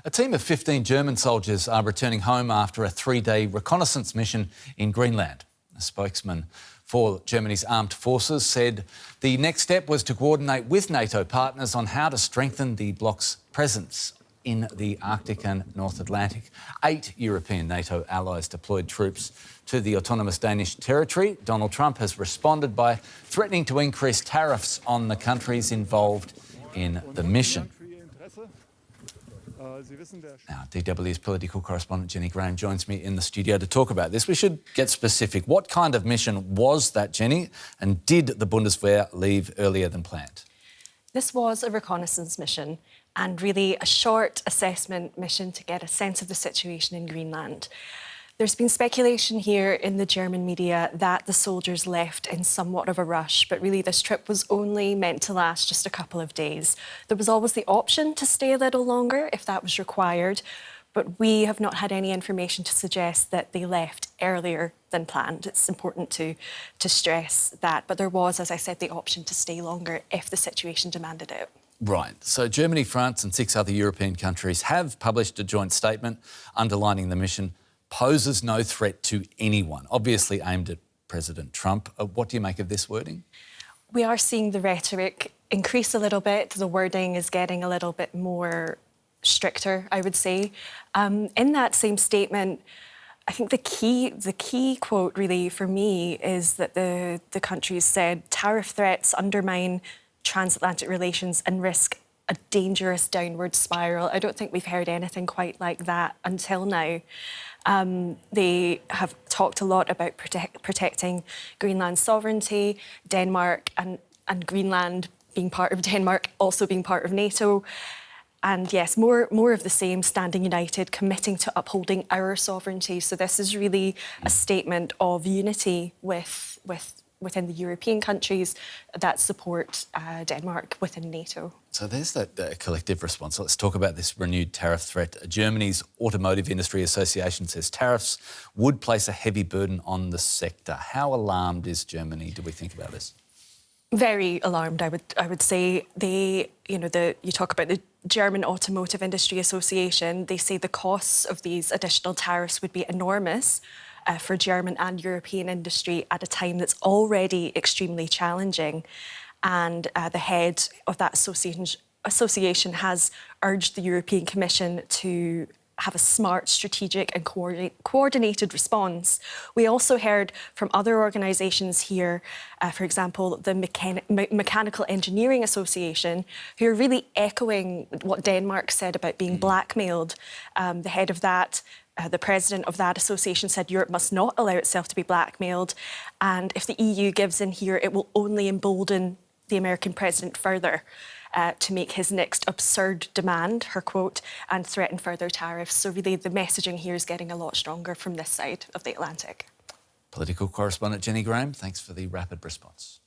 A team of 15 German soldiers are returning home after a 3-day reconnaissance mission in Greenland. A spokesman for Germany's armed forces said the next step was to coordinate with NATO partners on how to strengthen the bloc's presence in the Arctic and North Atlantic. 8 European NATO allies deployed troops to the autonomous Danish territory. Donald Trump has responded by threatening to increase tariffs on the countries involved in the mission. Now, DW's political correspondent Jenny Graham joins me in the studio to talk about this. We should get specific. What kind of mission was that, Jenny? And did the Bundeswehr leave earlier than planned? This was a reconnaissance mission and really a short assessment mission to get a sense of the situation in Greenland. There's been speculation here in the German media that the soldiers left in somewhat of a rush, but really this trip was only meant to last just a couple of days. There was always the option to stay a little longer if that was required, but we have not had any information to suggest that they left earlier than planned. It's important to stress that, but there was, as I said, the option to stay longer if the situation demanded it. Right. So Germany, France and 6 other European countries have published a joint statement underlining the mission poses no threat to anyone, obviously aimed at President Trump. What do you make of this wording? We are seeing the rhetoric increase a little bit. The wording is getting a little bit more stricter, I would say. In that same statement, I think the key quote really for me is that the countries said tariff threats undermine transatlantic relations and risk a dangerous downward spiral. I don't think we've heard anything quite like that until now. They have talked a lot about protecting Greenland's sovereignty, Denmark and Greenland being part of Denmark, also being part of NATO. And yes, more of the same, standing united, committing to upholding our sovereignty. So this is really a statement of unity within the European countries that support Denmark within NATO. So there's that collective response. Let's talk about this renewed tariff threat. Germany's Automotive Industry Association says tariffs would place a heavy burden on the sector. How alarmed is Germany, do we think about this? Very alarmed, I would say. You talk about the German Automotive Industry Association. They say the costs of these additional tariffs would be enormous for German and European industry at a time that's already extremely challenging. And the head of that association has urged the European Commission to have a smart, strategic and coordinated response. We also heard from other organisations here, for example, the Mechanical Engineering Association, who are really echoing what Denmark said about being blackmailed. The head of that, the president of that association said Europe must not allow itself to be blackmailed. And if the EU gives in here, it will only embolden the American president further to make his next absurd demand, her quote, and threaten further tariffs. So really the messaging here is getting a lot stronger from this side of the Atlantic. Political correspondent Jenny Graham, thanks for the rapid response.